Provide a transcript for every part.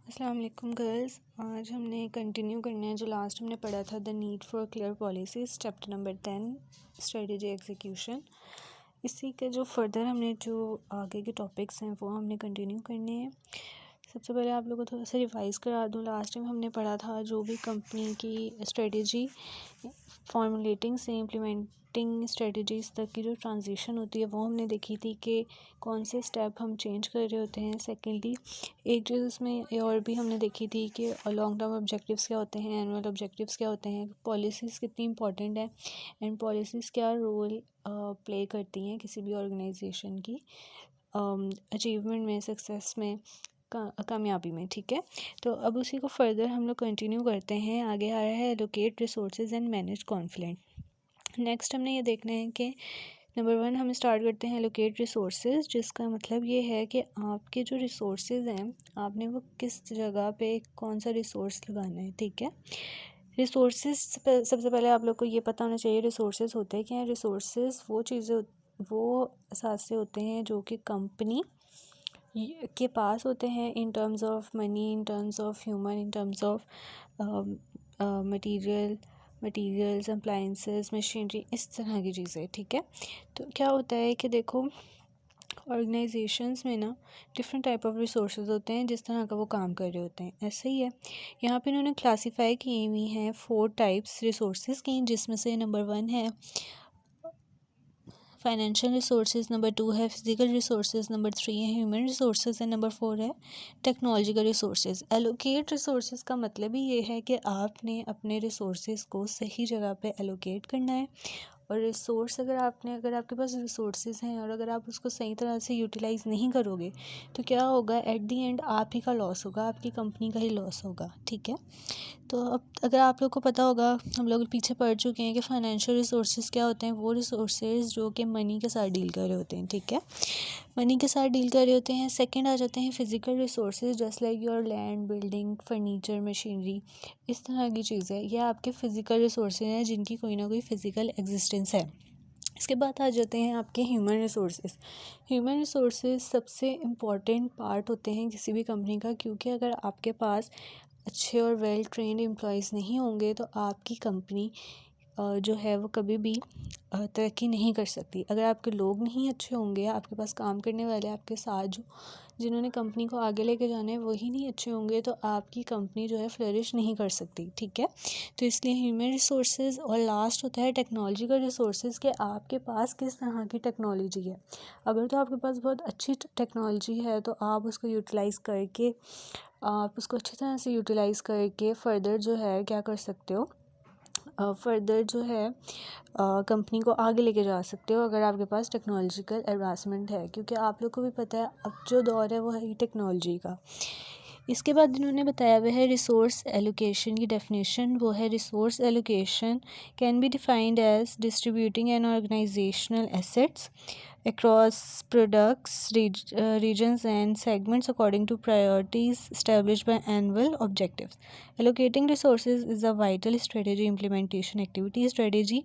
अस्सलाम वालेकुम गर्ल्स। आज हमने कंटिन्यू करना है जो लास्ट हमने पढ़ा था, the need for clear policies, chapter number 10 strategy execution. इसी के जो फर्दर हमने जो आगे के टॉपिक्स हैं वो हमने कंटिन्यू करने हैं। सबसे पहले आप लोगों को थोड़ा सा रिवाइज़ करा दूँ। लास्ट टाइम हमने पढ़ा था जो भी कंपनी की स्ट्रेटजी फॉर्मुलेटिंग से इम्प्लीमेंटिंग स्ट्रेटजीज़ तक की जो ट्रांजिशन होती है वो हमने देखी थी कि कौन से स्टेप हम चेंज कर रहे होते हैं। सेकेंडली एक चीज़ उसमें ये और भी हमने देखी थी कि लॉन्ग टर्म ऑब्जेक्टिव्स क्या होते हैं, एनुअल ऑब्जेक्टिव्स क्या होते हैं, पॉलिसीज़ कितनी इंपॉर्टेंट है एंड पॉलिसीज़ क्या रोल प्ले करती हैं किसी भी ऑर्गेनाइजेशन की अचीवमेंट में, सक्सेस में, कामयाबी में। ठीक है, तो अब उसी को फर्दर हम लोग कंटिन्यू करते हैं। आगे आ रहा है allocate resources and manage conflict. Next हमने ये देखना है कि नंबर 1 हम स्टार्ट करते हैं एलोकेट रिसोर्सेज, जिसका मतलब ये है कि आपके जो रिसोर्सेज हैं आपने वो किस जगह पे कौन सा रिसोर्स लगाना है। ठीक है, रिसोर्सेज सबसे पहले आप लोग को ये पता होना चाहिए रिसोर्सेज होते हैं क्या हैं। रिसोर्सेज वो चीज़ें, वो असासे होते हैं जो कि कंपनी के पास होते हैं in terms of money, in terms of human, in terms of materials, appliances, machinery, इस तरह की चीज़ें। ठीक है, तो क्या होता है कि देखो ऑर्गेनाइजेशंस में ना डिफरेंट टाइप ऑफ रिसोर्सेज होते हैं जिस तरह का वो काम कर रहे होते हैं। ऐसे ही है, यहाँ पे इन्होंने क्लासीफाई की हुई हैं 4 टाइप्स रिसोर्सेज की, जिसमें से नंबर 1 है फाइनेंशियल रिसोर्सेज, नंबर 2 है फिजिकल रिसोर्सेज, नंबर 3 है ह्यूमन रिसोर्सेज एंड नंबर 4 है टेक्नोलॉजिकल रिसोर्सेज। एलोकेट रिसोर्सेज का मतलब ही ये है कि आपने अपने रिसोर्सेज को सही जगह पे एलोकेट करना है। और रिसोर्स अगर आपके पास रिसोर्सेज हैं और अगर आप उसको सही तरह से यूटिलाइज़ नहीं करोगे तो क्या होगा, एट दी एंड आप ही का लॉस होगा, आपकी कंपनी का ही लॉस होगा। ठीक है, तो अब अगर आप लोग को पता होगा, हम लोग पीछे पढ़ चुके हैं कि फाइनेंशियल रिसोर्सेज क्या होते हैं। वो रिसोर्सेज जो कि मनी के साथ डील कर रहे होते हैं। ठीक है, मनी के साथ डील कर रहे होते हैं। सेकंड आ जाते हैं physical resources, just like your land, building, furniture, machinery, इस तरह की चीज़ें। ये आपके फिजिकल रिसोर्सेज हैं जिनकी कोई ना कोई फिजिकल एग्जिस्टेंस है। इसके बाद आ जाते हैं आपके ह्यूमन रिसोर्सेज। ह्यूमन रिसोर्सेज सबसे इम्पॉर्टेंट पार्ट होते हैं किसी भी कंपनी का, क्योंकि अगर आपके पास अच्छे और वेल ट्रेंड एम्प्लॉयज़ नहीं होंगे तो आपकी कंपनी जो है वो कभी भी तरक्की नहीं कर सकती। अगर आपके लोग नहीं अच्छे होंगे, आपके पास काम करने वाले आपके साथ जो जिन्होंने कंपनी को आगे लेके जाना है वही नहीं अच्छे होंगे तो आपकी कंपनी जो है फ्लरिश नहीं कर सकती। ठीक है, तो इसलिए ह्यूमन रिसोर्सेज। और लास्ट होता है टेक्नोलॉजिकल रिसोर्सेज, कि आपके पास किस तरह की टेक्नोलॉजी है। अगर तो आपके पास बहुत अच्छी टेक्नोलॉजी है तो आप उसको यूटिलाइज़ करके, आप उसको अच्छी तरह से यूटिलाइज़ करके फ़र्दर जो है क्या कर सकते हो, फ़र्दर जो है कंपनी को आगे लेके जा सकते हो अगर आपके पास टेक्नोलॉजिकल एडवांसमेंट है, क्योंकि आप लोग को भी पता है अब जो दौर है वो है ही टेक्नोलॉजी का। इसके बाद इन्होंने बताया हुआ है रिसोर्स एलोकेशन की डेफिनेशन। वो है resource allocation can be defined as distributing an organizational assets across products, regions and segments according to priorities established by annual objectives. Allocating resources is a vital strategy implementation activity. Strategy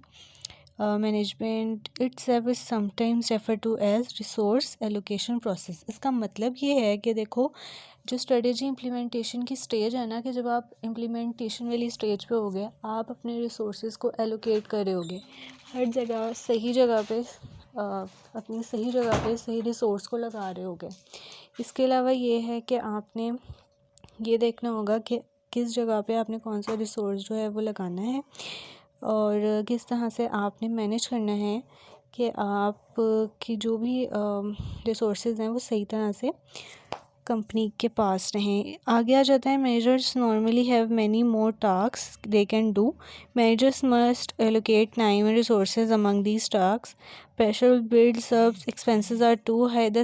management itself is sometimes referred to as resource allocation process. इसका मतलब ये है कि देखो जो strategy implementation की stage है ना, कि जब आप इम्प्लीमेंटेशन वाली स्टेज पे होगे आप अपने रिसोर्सेज को एलोकेट कर रहे होगे हर जगह, सही जगह पे अपनी सही जगह पे सही रिसोर्स को लगा रहे होगे। इसके अलावा ये है कि आपने ये देखना होगा कि किस जगह पे आपने कौन सा रिसोर्स जो है वो लगाना है और किस तरह से आपने मैनेज करना है कि आप की जो भी रिसोर्सेज हैं वो सही तरह से कंपनी के पास रहें। आगे आ जाता है managers normally have many more task they can do. Managers must allocate time and resources among these task. Pressure builds up, expenses are too high. The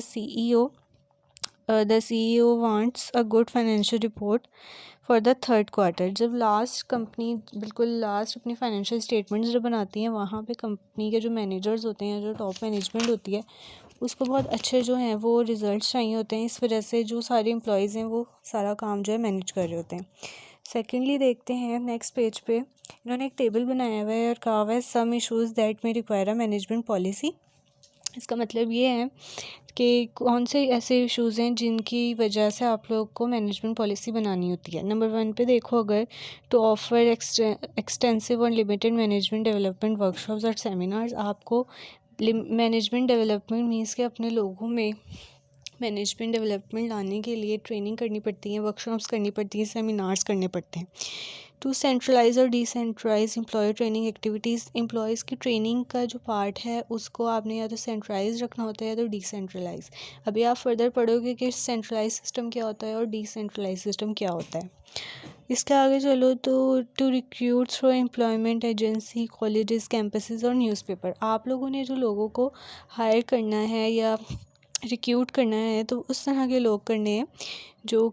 CEO wants a good financial report for the third quarter. जब last company बिल्कुल last अपनी financial statements जब बनाती हैं वहाँ पे company के जो मैनेजर्स होते हैं, जो टॉप मैनेजमेंट होती है, उसको बहुत अच्छे जो हैं वो रिज़ल्ट्स चाहिए होते हैं। इस वजह से जो सारे एम्प्लॉयज़ हैं वो सारा काम जो है मैनेज कर रहे होते हैं। सेकेंडली देखते हैं नेक्स्ट पेज पे इन्होंने एक टेबल बनाया हुआ है और कहा हुआ है some issues that may require a management policy. इसका मतलब ये है कि कौन से ऐसे इश्यूज़ हैं जिनकी वजह से आप लोग को मैनेजमेंट पॉलिसी बनानी होती है। नंबर 1 पे देखो, अगर टू ऑफर एक्सटेंसिव और लिमिटेड मैनेजमेंट डेवलपमेंट वर्कशॉप्स और सेमिनार्स, आपको मैनेजमेंट डेवलपमेंट मीन्स के अपने लोगों में मैनेजमेंट डेवलपमेंट लाने के लिए ट्रेनिंग करनी पड़ती है, वर्कशॉप्स करनी पड़ती हैं, सेमिनार्स करने पड़ते हैं। टू सेंट्रलाइज और decentralize employ training activities, employees की ट्रेनिंग का जो पार्ट है उसको आपने या तो सेंट्रलाइज रखना होता है या तो डिसेंट्रलाइज। अभी आप फर्दर पढ़ोगे कि सेंट्रलाइज सिस्टम क्या होता है और डिसेंट्रलाइज सिस्टम क्या होता है। इसके आगे चलो तो to recruit through employment agency, colleges, campuses और न्यूज़पेपर, आप लोगों ने जो लोगों को हायर करना है या रिक्रूट करना है तो उस तरह के लोग करने हैं जो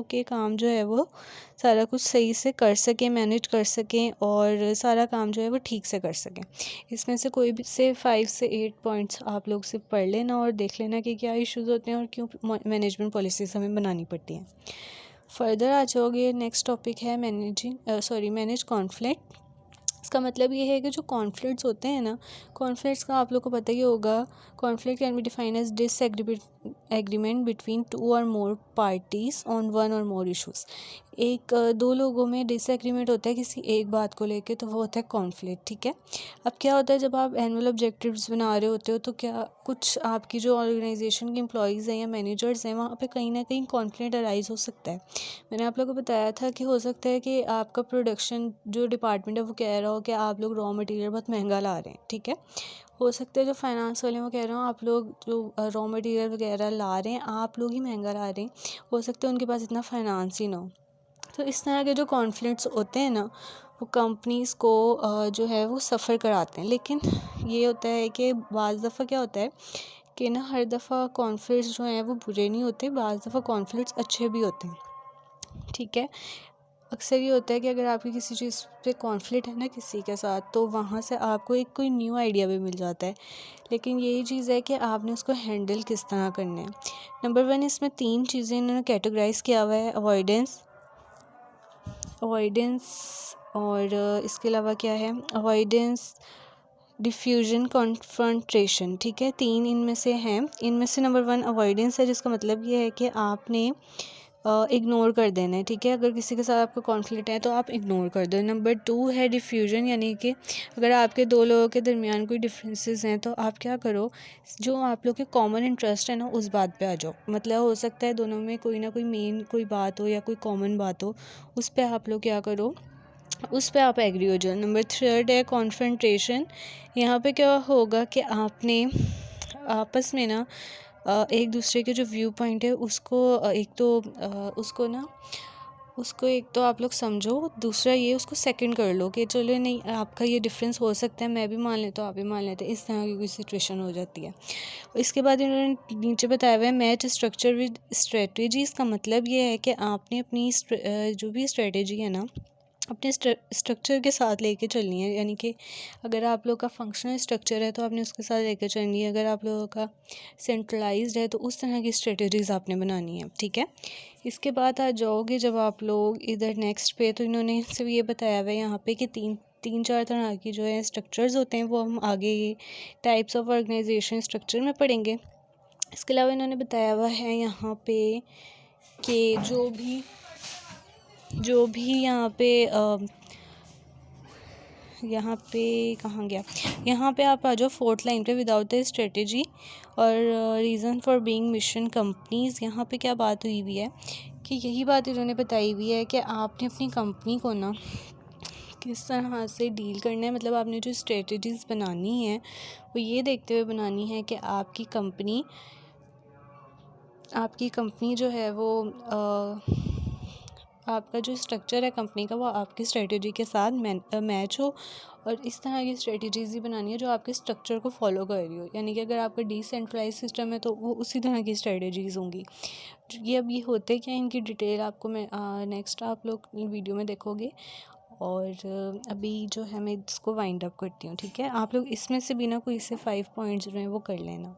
कि काम जो है वो सारा कुछ सही से कर सकें, मैनेज कर सकें और सारा काम जो है वो ठीक से कर सकें। इसमें से कोई भी से 5 से 8 पॉइंट्स आप लोग सिर्फ पढ़ लेना और देख लेना कि क्या इश्यूज़ होते हैं और क्यों मैनेजमेंट पॉलिसीज़ हमें बनानी पड़ती हैं। फर्दर आ जाओगे, नेक्स्ट टॉपिक है मैनेज कॉन्फ्लिक्ट। इसका मतलब ये है कि जो कॉन्फ्लिक्ट्स होते हैं ना, कॉन्फ्लिक्ट्स का आप लोग को पता ही होगा, conflict can be defined as disagreement between 2 और मोर पार्टीज़ ऑन 1 और मोर इश्यूज़। दो लोगों में डिसएग्रीमेंट होता है किसी एक बात को लेके, तो वो होता है कॉन्फ्लिक्ट, ठीक है। अब क्या होता है, जब आप एनुअल ऑब्जेक्टिव्स बना रहे होते हो तो क्या कुछ आपकी जो ऑर्गेनाइजेशन के एम्प्लॉयज़ हैं या मैनेजर्स हैं वहाँ पे कहीं ना कहीं कॉन्फ्लिक्ट अराइज हो सकता है। मैंने आप लोगों को बताया था कि हो सकता है कि आपका प्रोडक्शन जो डिपार्टमेंट है वो कह रहा हो कि आप लोग रॉ मटेरियल बहुत महंगा ला रहे हैं, ठीक है। हो सकता है जो फाइनेंस वाले वो कह रहे हो आप लोग जो रॉ मटेरियल वगैरह ला रहे हैं आप लोग ही महंगा ला रहे हैं, हो सकता है उनके पास इतना फाइनेंस ही ना हो। तो इस तरह के जो कॉन्फ्लिक्ट्स होते हैं ना, वो कंपनीज़ को जो है वो सफ़र कराते हैं। लेकिन ये होता है कि बाज़ दफ़ा क्या होता है कि ना, हर दफ़ा कॉन्फ्लिक्ट्स जो हैं वो बुरे नहीं होते, बाज़ दफ़ा कॉन्फ्लिक्ट्स अच्छे भी होते हैं, ठीक है। अक्सर ये होता है कि अगर आपकी किसी चीज़ पे कॉन्फ्लिक्ट है ना किसी के साथ, तो वहाँ से आपको एक कोई न्यू आइडिया भी मिल जाता है। लेकिन यही चीज़ है कि आपने उसको हैंडल किस तरह करना है। नंबर 1, इसमें 3 चीज़ें इन्होंने कैटेगराइज़ किया हुआ है, अवॉइडेंस और इसके अलावा क्या है, अवॉइडेंस, डिफ्यूजन, कॉन्फ्रंट्रेशन, ठीक है। 3 इनमें से हैं। इनमें से नंबर 1 अवॉइडेंस है, जिसका मतलब ये है कि आपने इग्नोर कर देना है, ठीक है। अगर किसी के साथ आपका कॉन्फ्लिक्ट है तो आप इग्नोर कर दो। नंबर 2 है डिफ्यूजन, यानी कि अगर आपके दो लोगों के दरमियान कोई डिफरेंसेस हैं तो आप क्या करो, जो आप लोग के कॉमन इंटरेस्ट है ना उस बात पे आ जाओ। मतलब हो सकता है दोनों में कोई ना कोई मेन कोई बात हो या कोई कॉमन बात हो, उस पर आप लोग क्या करो, उस पर आप एग्री हो जाओ। नंबर 3 है कॉन्फ्रंट्रेशन। यहाँ पे क्या होगा कि आपने आपस में ना एक दूसरे के जो व्यू पॉइंट है उसको उसको एक तो आप लोग समझो, दूसरा ये उसको सेकंड कर लो कि चलो नहीं आपका ये डिफरेंस हो सकता है, मैं भी मान लेता हूँ आप भी मान लेते हैं, इस तरह की कोई सिचुएशन हो जाती है। इसके बाद इन्होंने नीचे बताया हुआ है मैच स्ट्रक्चर विद स्ट्रेटजी। इसका मतलब ये है कि आपने अपनी जो भी स्ट्रेटजी है ना अपने स्ट्रक्चर के साथ लेके चलनी है। यानी कि अगर आप लोग का फंक्शनल स्ट्रक्चर है तो आपने उसके साथ लेके चलनी है, अगर आप लोगों का सेंट्रलाइज्ड है तो उस तरह की स्ट्रेटजीज़ आपने बनानी है, ठीक है। इसके बाद आ जाओगे जब आप लोग इधर नेक्स्ट पे, तो इन्होंने सिर्फ ये बताया हुआ है यहाँ पे कि तीन चार तरह की जो है स्ट्रक्चर्स होते हैं, वो हम आगे टाइप्स ऑफ ऑर्गेनाइजेशन स्ट्रक्चर में पढ़ेंगे। इसके अलावा इन्होंने बताया हुआ है यहाँ पे कि जो भी यहाँ पे कहाँ गया, यहाँ पे आप आ जाओ 4th लाइन पे, विदाउट द स्ट्रेटजी और reason for being mission companies. यहाँ पे क्या बात हुई हुई है कि यही बात इन्होंने बताई हुई है कि आपने अपनी कंपनी को ना किस तरह से डील करना है। मतलब आपने जो स्ट्रेटजीज़ बनानी है वो ये देखते हुए बनानी है कि आपकी कंपनी जो है वो आपका जो स्ट्रक्चर है कंपनी का वो आपकी स्ट्रेटजी के साथ मैच हो, और इस तरह की स्ट्रेटजीज़ ही बनानी है जो आपके स्ट्रक्चर को फॉलो कर रही हो। यानी कि अगर आपका डिसेंट्रलाइज सिस्टम है तो वो उसी तरह की स्ट्रेटजीज़ होंगी। ये होते क्या, इनकी डिटेल आपको मैं नेक्स्ट आप लोग वीडियो में देखोगे। और अभी जो है मैं इसको वाइंड अप करती हूँ, ठीक है। आप लोग इसमें से भी ना कोई से 5 पॉइंट्स जो हैं वो कर लेना।